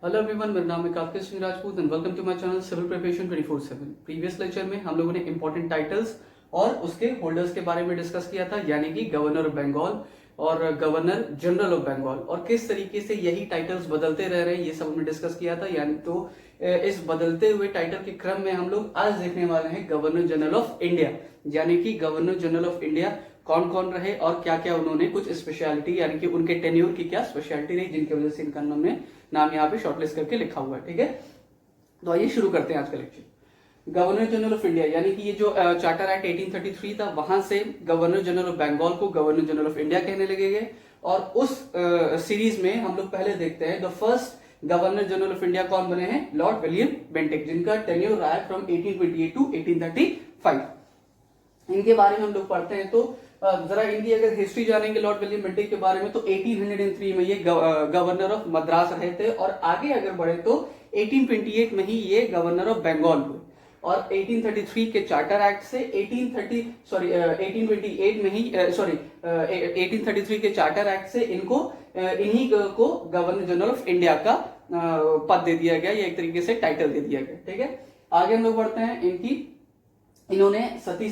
Hello everyone, मेरा नाम है Kafir Singh Rajput and welcome to my channel civil preparation 24/7। Previous lecture में हम लोगों ने इंपॉर्टेंट टाइटल्स और उसके होल्डर्स के बारे में डिस्कस किया था, यानी कि गवर्नर ऑफ बंगाल और गवर्नर जनरल ऑफ बंगाल, और किस तरीके से यही टाइटल्स बदलते रह रहे हैं ये सब हमने डिस्कस किया था। यानी तो इस बदलते हुए टाइटल के क्रम में हम लोग आज देखने वाले हैं गवर्नर जनरल ऑफ इंडिया, यानी कि गवर्नर जनरल ऑफ इंडिया कौन कौन रहे और क्या क्या उन्होंने कुछ स्पेशलिटी, यानी कि उनके टेन्योर की क्या स्पेशलिटी रही जिनकी वजह से इनका नाम यहाँ पे शॉर्टलिस्ट करके लिखा हुआ है। ठीक है, तो आइए शुरू करते हैं आज का lecture. Governor general of India, यानी कि ये जो चार्टर एक्ट 1833 था, वहां से गवर्नर जनरल ऑफ बंगाल को गवर्नर जनरल ऑफ इंडिया कहने लगेंगे। और उस सीरीज में हम लोग पहले देखते हैं the first governor general of India कौन बने हैं, लॉर्ड विलियम बेंटिक, जिनका टेन्योर रहा है फ्रॉम 1828 टू 1835। इनके बारे में हम लोग पढ़ते हैं तो जरा इनकी अगर हिस्ट्री जानेंगे लॉर्ड विलियम बेंटिक के बारे में, तो 1803 में ये गवर्नर ऑफ मद्रास रहे थे, और आगे अगर बढ़े तो 1828 में ही ये गवर्नर ऑफ बंगाल हुए। और 1833 के चार्टर एक्ट से 1828 में ही 1833 के चार्टर एक्ट से इन्हीं को गवर्नर जनरल ऑफ इंडिया का पद दे दिया गया, या एक तरीके से टाइटल दे दिया गया। ठीक है, आगे हम लोग बढ़ते हैं। इन्होंने सती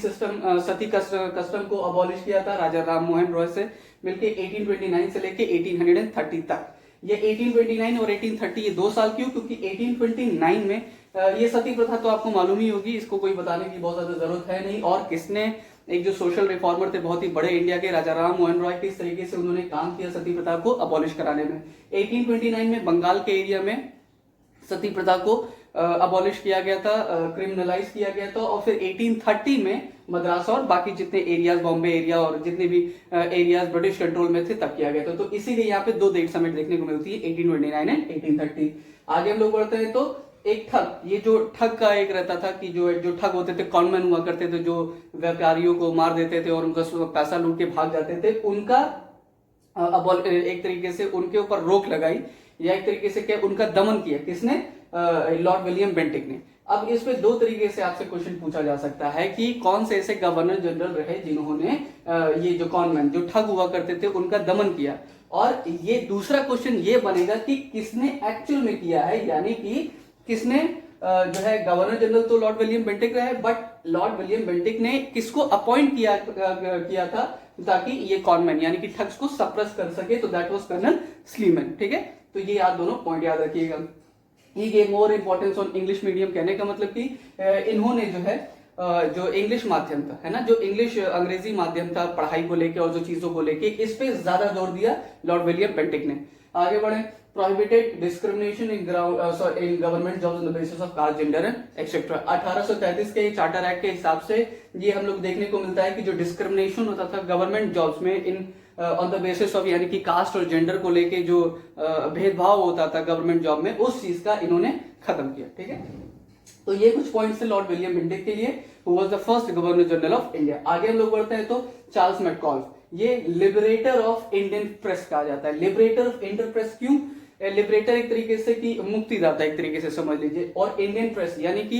कस्टम को अबॉलिश किया था राजा राम मोहन रॉय से मिलके 1829 से लेके 1830 तक। ये 1829 और 1830 ये 2 साल क्यों, क्योंकि 1829 में ये सती प्रथा तो आपको मालूम ही होगी, इसको कोई बताने की बहुत ज्यादा जरूरत है नहीं। और किसने, एक जो सोशल रिफॉर्मर थे बहुत ही बड़े इंडिया के, राजा राम मोहन रॉय, किस तरीके से उन्होंने काम किया सती प्रथा को अबॉलिश कराने में। 1829 में बंगाल के एरिया में सती प्रथा को अबॉलिश किया गया था, क्रिमिनलाइज किया गया था। और फिर 1830 में मद्रास और बाकी जितने एरियाज, बॉम्बे एरिया और जितने भी एरियाज ब्रिटिश कंट्रोल में थे तब किया गया था। तो इसीलिए यहाँ पे 2 डेट समिट देखने को मिलती है, 1829 एंड 1830। आगे हम लोग बढ़ते हैं तो एक ठग, ये जो ठग का एक रहता था कि जो ठग होते थे, कॉनमैन हुआ करते थे, जो व्यापारियों को मार देते थे और उनका पैसा लूट के भाग जाते थे, उनका एक तरीके से उनके ऊपर रोक लगाई, या एक तरीके से क्या उनका दमन किया, किसने, लॉर्ड विलियम बेंटिक ने। अब इसमें 2 तरीके से आपसे क्वेश्चन पूछा जा सकता है कि कौन से ऐसे गवर्नर जनरल रहे जिन्होंने ये जो कॉनमैन, जो ठग हुआ करते थे, उनका दमन किया। और ये दूसरा क्वेश्चन ये बनेगा कि किसने एक्चुअल में किया है, यानी कि किसने जो है गवर्नर जनरल तो लॉर्ड विलियम बेंटिक रहे, बट लॉर्ड विलियम बेंटिक ने किसको अपॉइंट किया था ताकि ये कॉनमैन यानी कि ठग्स को सप्रेस कर सके, तो दैट वाज कर्नल स्लीमैन। ठीक है, तो ये आप दोनों पॉइंट याद रखिएगा। He gave more importance on English medium, कहने का मतलब कि इन्होंने जो है जो इंग्लिश माध्यम था, है ना, जो इंग्लिश अंग्रेजी माध्यम था पढ़ाई को लेके और जो चीजों को लेके, इस पे ज्यादा जोर दिया लॉर्ड विलियम बेंटिक ने। आगे बढ़े, prohibited discrimination in government jobs on the basis of caste, gender and etcetera. 1833 के चार्टर एक्ट के हिसाब से ये हम लोग देखने को मिलता है कि जो डिस्क्रिमिनेशन होता था गवर्नमेंट जॉब्स में in on the basis of, यानी कि कास्ट और जेंडर को लेके जो भेदभाव होता था गवर्नमेंट जॉब में, उस चीज का इन्होंने खत्म किया। ठीक है, तो ये कुछ पॉइंट्स थे लॉर्ड विलियम बेंटिक के लिए, who was the first governor general of India. आगे हम लोग बढ़ते हैं तो चार्ल्स मैकॉल्फ, ये लिबरेटर ऑफ इंडियन प्रेस कहा जाता है। लिबरेटर ऑफ इंडियन प्रेस क्यों, लिबरेटर एक तरीके से कि मुक्तिदाता एक तरीके से समझ लीजिए, और इंडियन प्रेस यानी कि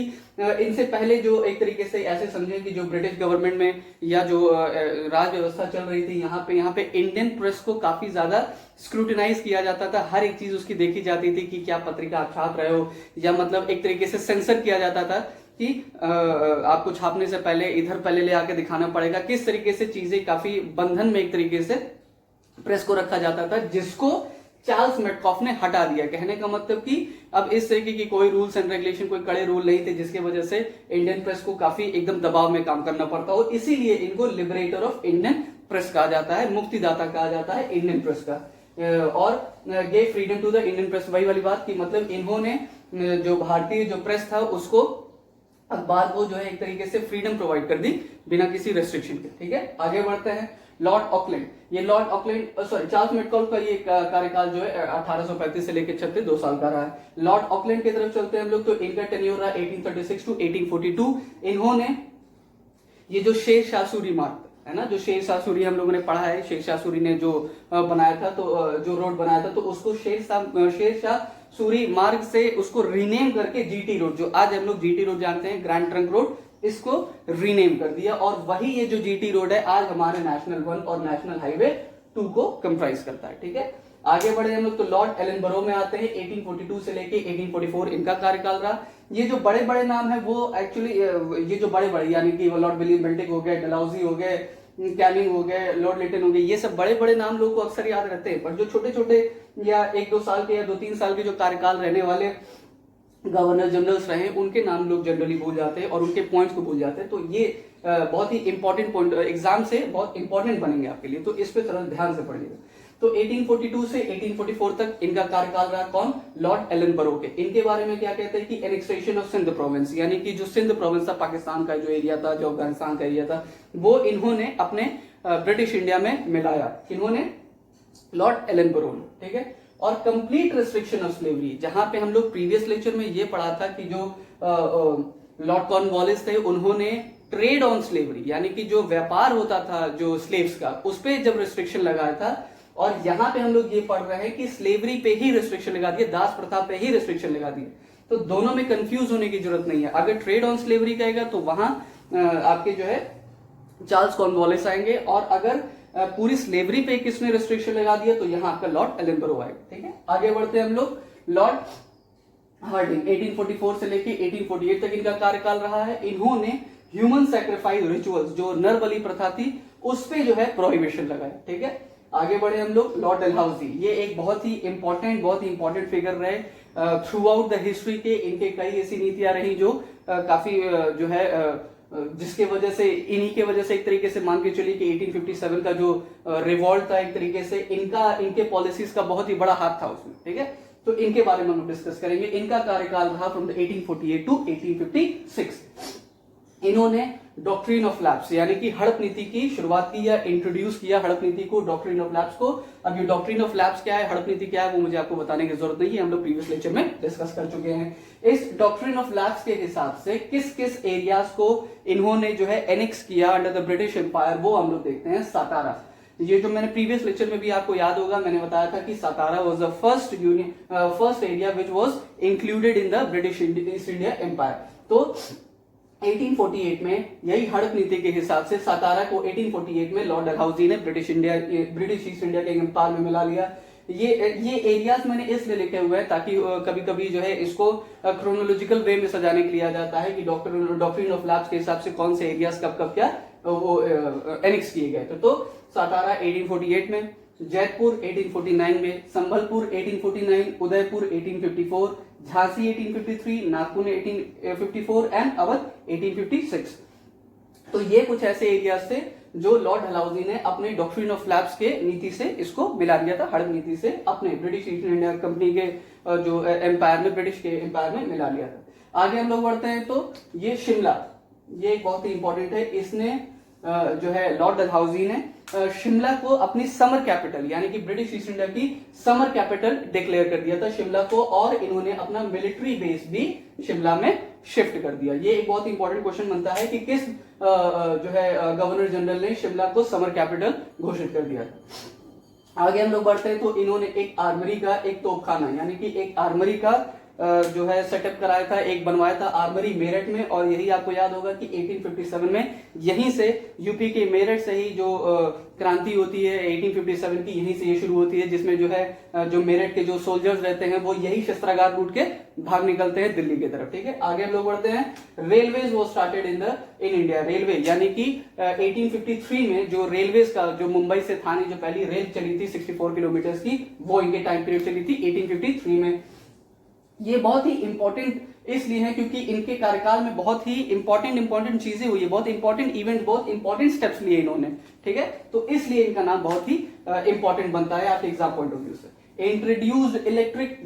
इनसे पहले जो एक तरीके से ऐसे समझें कि जो ब्रिटिश गवर्नमेंट में या जो राज व्यवस्था चल रही थी यहाँ पे इंडियन प्रेस को काफी ज्यादा स्क्रूटिनाइज किया जाता था। हर एक चीज उसकी देखी जाती थी कि क्या पत्रिका आप छाप रहे हो, या मतलब एक तरीके से सेंसर किया जाता था कि आपको छापने से पहले इधर पहले ले आके दिखाना पड़ेगा। किस तरीके से चीजें काफी बंधन में एक तरीके से प्रेस को रखा जाता था, जिसको चार्ल्स मैकॉल्फ ने हटा दिया। कहने का मतलब कि अब इस तरीके की कोई रूल्स एंड रेगुलेशन, कोई कड़े रूल नहीं थे, जिसकी वजह से इंडियन प्रेस को काफी एकदम दबाव में काम करना पड़ता हो। इसीलिए इनको लिबरेटर ऑफ इंडियन प्रेस कहा जाता है, मुक्तिदाता कहा जाता है इंडियन प्रेस का। और gave freedom to the Indian press, वही वाली बात की मतलब इन्होंने जो भारतीय जो प्रेस था उसको, अखबार को जो है एक तरीके से फ्रीडम प्रोवाइड कर दी बिना किसी रेस्ट्रिक्शन के। ठीक है, आगे बढ़ते हैं। लॉर्ड ऑकलैंड, ये लॉर्ड ऑकलैंड चार्ल्स मैकॉल्फ का ये कार्यकाल जो है 1835 से लेकर 36 2 साल का रहा है। लॉर्ड ऑकलैंड की तरफ चलते हैं हम लोग, तो इनका टेन्योर रहा 1836 टू 1842। इन्होंने ये जो शेर शाह सूरी मार्ग है ना, जो शेर शाह सूरी हम लोगों ने पढ़ा है, शेर शाह सूरी ने जो बनाया था, तो जो रोड बनाया था, तो उसको शेर शाह सूरी मार्ग से उसको रीनेम करके जीटी रोड, जो आज हम लोग जीटी रोड जानते हैं, ग्रैंड ट्रंक रोड, इसको रीनेम कर दिया। और वही ये जो जीटी रोड है आज हमारे नेशनल 1 और नेशनल हाईवे 2 को कंप्राइज करता है। ठीक है, आगे बढ़े हम लोग तो लॉर्ड एलन बरो में आते हैं। 1842 से लेके 1844 इनका कार्यकाल रहा। ये जो बड़े बड़े नाम है वो एक्चुअली ये जो बड़े बड़े यानी कि लॉर्ड विलियम बेल्टिक हो गए, डलहौजी हो गए, कैनिंग हो गए, लॉर्ड लिटन हो गए, ये सब बड़े बड़े नाम लोगों को अक्सर याद रहते हैं, पर जो छोटे छोटे या 1-2 साल के या 2-3 साल के जो कार्यकाल रहने वाले गवर्नर जनरल्स रहे उनके नाम लोग जनरली भूल जाते हैं और उनके पॉइंट्स को भूल जाते हैं। तो ये बहुत ही इंपॉर्टेंट पॉइंट एग्जाम से बहुत इंपॉर्टेंट बनेंगे आपके लिए, तो इस पे थोड़ा ध्यान से पढ़िएगा। तो 1842 से 1844 तक इनका कार्यकाल रहा। कौन? लॉर्ड एलन बरो के। इनके बारे में क्या कहते हैं कि एनेक्सेशन ऑफ सिंध प्रोविंस, यानी कि जो सिंध प्रोविंस था, पाकिस्तान का जो एरिया था, जो अफगानिस्तान का एरिया था, वो इन्होंने अपने ब्रिटिश इंडिया में मिलाया। इन्होंने लॉर्ड एलन बरो ने, ठीक है। और कंप्लीट रिस्ट्रिक्शन ऑफ स्लेवरी, जहां पे हम लोग प्रीवियस लेक्चर में ये पढ़ा था कि जो लॉर्ड कॉर्नवालिस थे उन्होंने ट्रेड ऑन स्लेवरी, यानी कि जो व्यापार होता था जो स्लेव्स का, उस पे जब रिस्ट्रिक्शन लगाया था, और यहाँ पे हम लोग ये पढ़ रहे हैं कि स्लेवरी पे ही रिस्ट्रिक्शन लगा दिया, दास प्रथा पे ही रिस्ट्रिक्शन लगा दिया। तो दोनों में कंफ्यूज होने की जरूरत नहीं है। अगर ट्रेड ऑन स्लेवरी कहेगा तो वहां आपके जो है चार्ल्स कॉर्नवालिस आएंगे, और अगर पूरी स्लेवरी पे किसने रिस्ट्रिक्शन लगा दिया तो यहाँ आपका लॉर्ड एलन बरो आएगा, ठीक है। आगे बढ़ते हैं हम लोग। लॉर्ड हार्डिंग 1844 से लेके 1848 तक इनका कार्यकाल रहा है। इन्होंने ह्यूमन सैक्रिफाइस रिचुअल्स, जो नर बलि प्रथा थी, उस पे जो है प्रोहिबिशन लगाया, ठीक है। आगे बढ़े हम लोग। लॉर्ड डलहौजी, ये एक बहुत ही इंपॉर्टेंट फिगर रहे थ्रू आउट द हिस्ट्री के। इनके कई ऐसी नीतियां रही जो काफी जो है जिसके वजह से, इन्हीं के वजह से एक तरीके से मान के चलिए कि 1857 का जो रिवॉल्ट था, एक तरीके से इनके पॉलिसीज का बहुत ही बड़ा हाथ था उसमें, ठीक है। तो इनके बारे में हम डिस्कस करेंगे। इनका कार्यकाल रहा फ्रॉम 1848 टू 1856। इन्होंने डॉक्ट्रिन ऑफ लैप्स यानी कि हड़प नीति की शुरुआत की या इंट्रोड्यूस किया हड़प नीति को, डॉक्ट्रिन ऑफ लैप्स को। अब ये डॉक्ट्रिन ऑफ लैप्स क्या है, हड़प नीति क्या है, वो मुझे आपको बताने की जरूरत नहीं है, हम लोग प्रीवियस लेक्चर में डिस्कस कर चुके हैं। इस डॉक्ट्रिन ऑफ लैप्स के हिसाब से किस किस एरियाज को इन्होंने जो है एनेक्स किया अंडर द ब्रिटिश एम्पायर, वो हम लोग देखते हैं। सातारा, ये जो मैंने प्रीवियस लेक्चर में भी आपको याद होगा, मैंने बताया था कि Satara was the first area which was included in the British East India empire. तो 1848 में यही हड़प नीति के हिसाब से सातारा को 1848 में लॉर्ड डलहौजी ने ब्रिटिश ईस्ट इंडिया के एम्पायर में मिला लिया। ये एरियाज मैंने इसलिए लिखे हुए हैं ताकि कभी कभी जो है इसको क्रोनोलॉजिकल वे में सजाने के लिए लिया जाता है कि डॉक्ट्रिन ऑफ लैप्स के हिसाब से कौन से एरियाज कब क्या वो एनेक्स किए गए। तो सातारा 1848 में, जैतपुर 1849 में, संभलपुर 1849, उदयपुर 1854, झांसी 1853, नागपुर 1854 एंड अवध 1856। तो ये कुछ ऐसे एरियाज थे जो लॉर्ड डलहौजी ने अपने डॉक्ट्रिन ऑफ लैप्स के नीति से इसको मिला दिया था, हड़प नीति से अपने ब्रिटिश ईस्ट इंडिया कंपनी के जो एम्पायर में, ब्रिटिश के एम्पायर में मिला लिया था। आगे हम लोग बढ़ते हैं। तो ये शिमला, ये बहुत ही इंपॉर्टेंट है। इसने जो है लॉर्ड डलहौजी ने शिमला को अपनी समर कैपिटल यानी कि ब्रिटिश ईस्ट इंडिया की समर कैपिटल डिक्लेयर कर दिया था शिमला को, और इन्होंने अपना मिलिट्री बेस भी शिमला में शिफ्ट कर दिया। ये एक बहुत ही इंपॉर्टेंट क्वेश्चन बनता है कि किस जो है गवर्नर जनरल ने शिमला को समर कैपिटल घोषित कर दिया था। आगे हम लोग बढ़ते हैं। तो इन्होंने एक आर्मरी का, एक तोपखाना यानी कि एक आर्मरी का जो है सेटअप कराया था, एक बनवाया था आर्मरी मेरठ में। और यही आपको याद होगा कि 1857 में यहीं से यूपी के मेरठ से ही जो क्रांति होती है 1857 की, यहीं से ये शुरू होती है, जिसमें जो है जो मेरठ के जो सोल्जर्स रहते हैं वो यही शस्त्रागार लूट के भाग निकलते हैं दिल्ली की तरफ, ठीक है। आगे हम लोग बढ़ते हैं। रेलवेज वो स्टार्टेड इन इंडिया, रेलवे यानी कि 1853 में जो रेलवेज का, जो मुंबई से थाने जो पहली रेल चली थी 64 किलोमीटर की, वो इनके टाइम पीरियड चली थी 1853 में। ये बहुत ही इंपॉर्टेंट इसलिए है क्योंकि इनके कार्यकाल में बहुत ही इंपॉर्टेंट चीजें हुई है, बहुत इंपॉर्टेंट इवेंट, बहुत इंपॉर्टेंट स्टेप्स लिए इन्होंने, ठीक है। तो इसलिए इनका नाम बहुत ही इंपॉर्टेंट बनता है आपके एग्जाम पॉइंट ऑफ व्यू से। इंट्रोड्यूस्ड इलेक्ट्रिक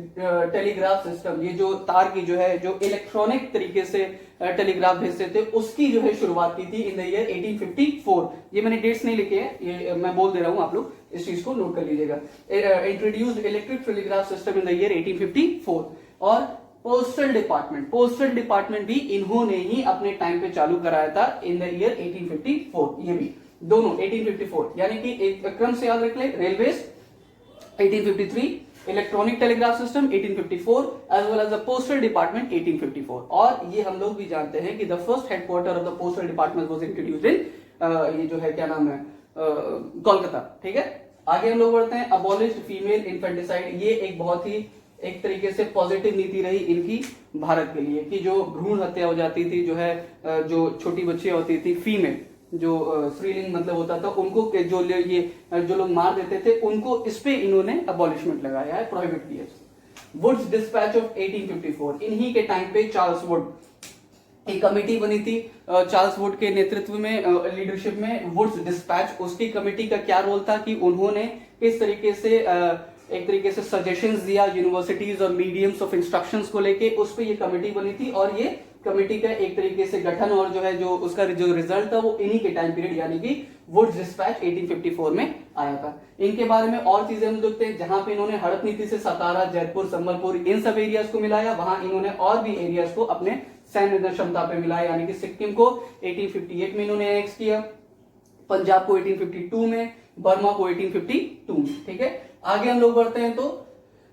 टेलीग्राफ सिस्टम, ये जो तार की जो है जो इलेक्ट्रॉनिक तरीके से टेलीग्राफ भेजते थे, उसकी जो है शुरुआत की थी इन द ईयर 1854। ये मैंने डेट्स नहीं लिखे हैं, ये मैं बोल दे रहा हूं, आप लोग इस चीज को नोट कर लीजिएगा। Introduced electric telegraph system in the year 1854। और पोस्टल डिपार्टमेंट भी इन्होंने ही अपने टाइम पे चालू कराया था इन द ईयर 1854। ये भी दोनों 1854, यानी कि एक क्रम से याद रख ले। Railways 1853, electronic telegraph system 1854, as well as the postal department 1854। और ये हम लोग भी जानते हैं कि the first headquarter of the postal department was introduced in ये जो है क्या नाम है कोलकाता, ठीक है। आगे हम लोग बढ़ते हैं, अबॉलिश्ड फीमेल इन्फेंटिसाइड। ये एक बहुत ही एक तरीके से पॉजिटिव नीति रही इनकी भारत के लिए, कि जो भ्रूण हत्या हो जाती थी, जो है जो छोटी बच्चियां होती थी फीमेल, जो स्त्रीलिंग मतलब होता था, उनको जो लोग मार देते थे, उनको इस पे इन्होंने अबॉलिशमेंट लगाया है, प्रोहिबिट किया। वुड्स डिस्पैच ऑफ 1854, इन्हीं के टाइम पे चार्ल्स वुड, एक कमेटी बनी थी चार्ल्स वुड के नेतृत्व में, लीडरशिप में, वुड्स डिस्पैच। उसकी कमेटी का क्या रोल था कि उन्होंने किस तरीके से एक तरीके से सजेशंस दिया यूनिवर्सिटीज और मीडियम्स ऑफ इंस्ट्रक्शंस को लेके, उस पर ये कमेटी बनी थी, और ये कमेटी का एक तरीके से गठन और जो है जो उसका जो रिजल्ट था वो इन्हीं के टाइम पीरियड यानी कि वुड्स डिस्पैच 1854 में आया था। इनके बारे में और चीजें हम देखते हैं, जहां पे इन्होंने हड़प नीति से सतारा, जयपुर, संबलपुर, इन सब एरियाज को मिलाया, वहां इन्होंने और भी एरियाज को अपने सैन्य क्षमता पे मिलाया, यानी कि सिक्किम को 1858 में इन्होंने एनेक्स किया, पंजाब को 1852 में, बर्मा को 1852 में। ठीक है, आगे हम लोग बढ़ते हैं, तो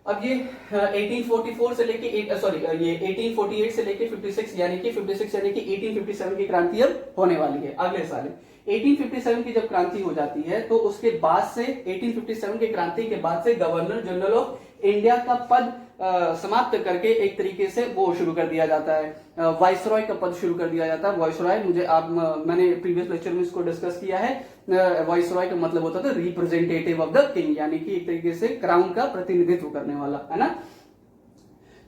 अब ये 1844 से लेके ये 1848 से लेके 56 यानी कि 1857 की क्रांति अब होने वाली है अगले साल। 1857 की जब क्रांति हो जाती है तो उसके बाद से 1857 की क्रांति के बाद से गवर्नर जनरल ऑफ इंडिया का पद समाप्त करके एक तरीके से वो शुरू कर दिया जाता है, वाइसरॉय का पद शुरू कर दिया जाता है। वाइसरॉय मैंने प्रीवियस लेक्चर में इसको डिस्कस किया है। वाइसरॉय का मतलब होता था रिप्रेजेंटेटिव ऑफ द किंग, यानी कि एक तरीके से क्राउन का प्रतिनिधित्व करने वाला, है ना।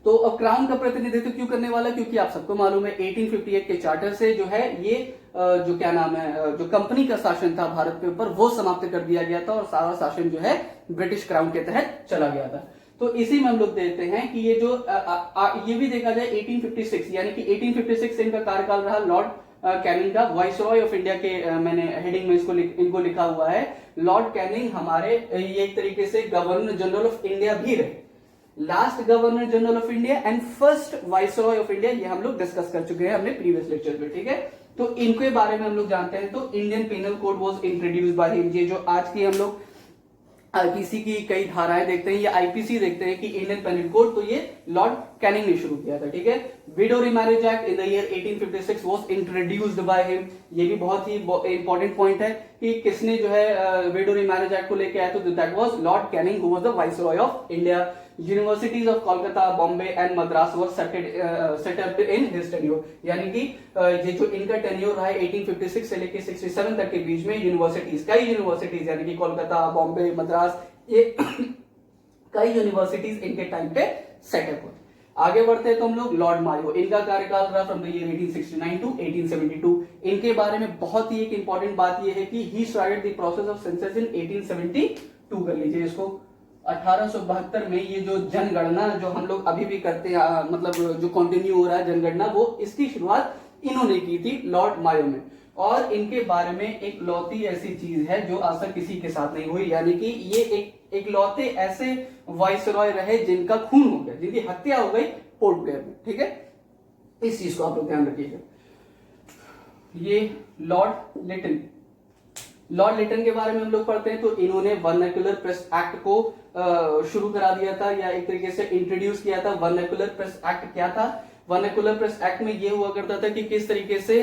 तो अब क्राउन का प्रतिनिधित्व क्यों करने वाला, क्योंकि आप सबको मालूम है 1858 के चार्टर से जो है ये जो क्या नाम है, जो कंपनी का शासन था भारत के ऊपर वो समाप्त कर दिया गया था और सारा शासन जो है ब्रिटिश क्राउन के तहत चला गया था। तो इसी में हम लोग देखते हैं कि ये जो ये भी देखा जाए 1856 यानी कि 1856 से इनका कार्यकाल रहा लॉर्ड कैनिंग का, वाइसरॉय ऑफ इंडिया के मैंने हेडिंग में इनको लिखा हुआ है। लॉर्ड कैनिंग हमारे ये एक तरीके से गवर्नर जनरल ऑफ इंडिया भी रहे, last governor general of India and first viceroy of India, ये हम लोग डिस्कस कर चुके हैं अपने प्रीवियस लेक्चर में। ठीक है, तो इनके बारे में हम लोग जानते हैं। तो Indian penal code was introduced by him. ये जो आज की हम लोग आईपीसी की कई धाराएं देखते हैं या आईपीसी देखते हैं कि इंडियन पेनल कोड, तो ये लॉर्ड कैनिंग ने शुरू किया था। ठीक है, window remarriage act in the year 1856 was introduced by him. ये भी बहुत ही इंपॉर्टेंट पॉइंट है कि किसने जो है विडो रिमैरिज एक्ट को लेके आया, तो that was Lord Canning who was the viceroy of India. Universities of Kolkata, Bombay and Madras were set up in his tenure, यानी कि ये जो इनका टेन्योर रहा है 1856 से लेके 67 तक के बीच में यूनिवर्सिटीज, कई यूनिवर्सिटीज यानी कि कोलकाता, बॉम्बे, मद्रास, ये कई यूनिवर्सिटीज इनके टाइम पे सेटअप हुए। आगे बढ़ते हैं तो हम लोग लॉर्ड मायो, इनका कार्यकाल रहा फ्रॉम द ईयर 1869 टू 1872। इनके बारे में बहुत ही एक इंपॉर्टेंट बात यह है कि he started the process of census इन 1872। कर लीजिए इसको। 1872 में ये जो जनगणना जो हम लोग अभी भी करते हैं, मतलब जो कंटिन्यू हो रहा है जनगणना, वो इसकी शुरुआत इन्होंने की थी लॉर्ड मायो में। और इनके बारे में एक लौती ऐसी चीज है जो आज तक किसी के साथ नहीं हुई, यानी कि ये एक लौते ऐसे वाइसरॉय रहे जिनका खून हो गया, जिनकी हत्या हो गई पोर्ट ब्लेयर में। ठीक है, इस चीज को आप लोग ध्यान रखिएगा। ये लॉर्ड लिटन के बारे में हम लोग पढ़ते हैं, तो इन्होंने वर्नाक्युलर प्रेस एक्ट को शुरू करा दिया था या एक तरीके से इंट्रोड्यूस किया था। वर्नाक्युलर प्रेस एक्ट क्या था? वर्नाक्युलर प्रेस एक्ट में ये हुआ करता था कि किस तरीके से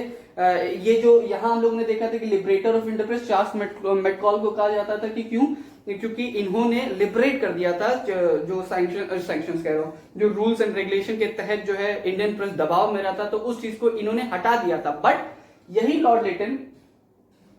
ये जो यहाँ हम लोग ने देखा था कि liberator of India press Charles Metcalfe को कहा जाता था कि क्यों? क्योंकि इन्होंने लिबरेट कर दिया था जो सैंक्शंस कह रहा हूं, जो रूल्स एंड रेगुलेशन के तहत जो है इंडियन प्रेस दबाव में रहता, तो उस चीज को इन्होंने हटा दिया था। बट यही Lord Lytton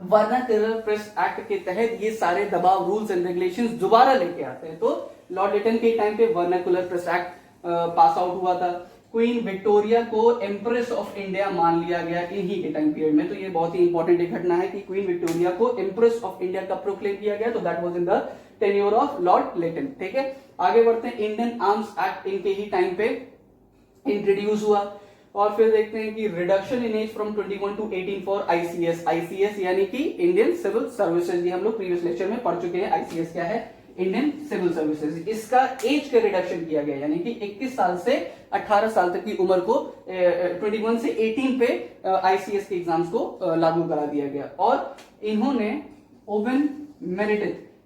vernacular press act के तहत ये सारे दबाव, रूल्स एंड रेगुलेशंस दोबारा लेके आते हैं। तो लॉर्ड लिटन के टाइम पे vernacular press act pass out हुआ था। क्वीन विक्टोरिया को एम्प्रेस ऑफ इंडिया मान लिया गया इन्हीं के टाइम पीरियड में। तो ये बहुत ही इंपॉर्टेंट एक घटना है कि क्वीन विक्टोरिया को एम्प्रेस ऑफ इंडिया कब प्रोक्लेम किया गया, तो that was in the tenure of Lord Lytton. ठीक है, आगे बढ़ते हैं। इंडियन आर्म्स एक्ट इनके ही टाइम पे इंट्रोड्यूस हुआ। और फिर देखते हैं कि reduction in age from 21 to 18 for ICS यानी कि इंडियन सिविल सर्विसेज। ये हम लोग प्रीवियस लेक्चर में पढ़ चुके हैं। आईसीएस क्या है? Indian civil services. इसका एज का रिडक्शन किया गया, यानी कि 21 साल से 18 साल तक की उम्र को 21 से 18 पे आईसीएस के एग्जाम्स को लागू करा दिया गया। और इन्होंने ओवन मेरिट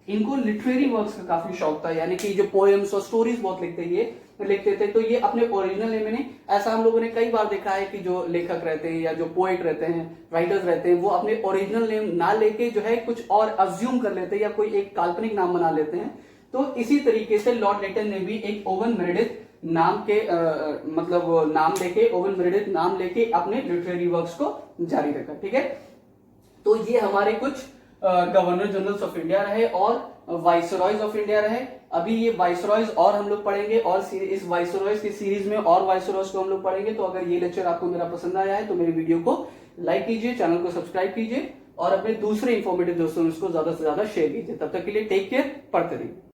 इनको लिटरेरी वर्क्स का काफी शौक था, यानी कि जो पोएम्स और स्टोरीज बहुत लिखते थे। तो ये अपने ओरिजिनल नेम में, ऐसा हम लोगों ने कई बार देखा है कि जो लेखक रहते हैं या जो पोएट रहते हैं, राइटर्स रहते हैं, वो अपने ओरिजिनल नेम ना लेके जो है कुछ और अज्यूम कर लेते हैं या कोई एक काल्पनिक नाम बना लेते हैं। तो इसी तरीके से लॉर्ड लिटन ने भी एक ओवन मेरेडिथ नाम के मतलब नाम लेके, ओवन मेरेडिथ नाम लेके अपने लिटरेरी वर्क्स को जारी रखा। ठीक है, तो ये हमारे कुछ गवर्नर जनरल्स ऑफ इंडिया रहे और वाइसरॉयज ऑफ इंडिया रहे। अभी ये वाइसरॉयज और हम लोग पढ़ेंगे और इस वाइसरॉयज की सीरीज में और वाइसरॉयज को हम लोग पढ़ेंगे। तो अगर ये लेक्चर आपको मेरा पसंद आया है तो मेरे वीडियो को लाइक कीजिए, चैनल को सब्सक्राइब कीजिए और अपने दूसरे इंफॉर्मेटिव दोस्तों में इसको ज्यादा से ज्यादा शेयर कीजिए। तब तक के लिए टेक केयर, पढ़ते रहिए।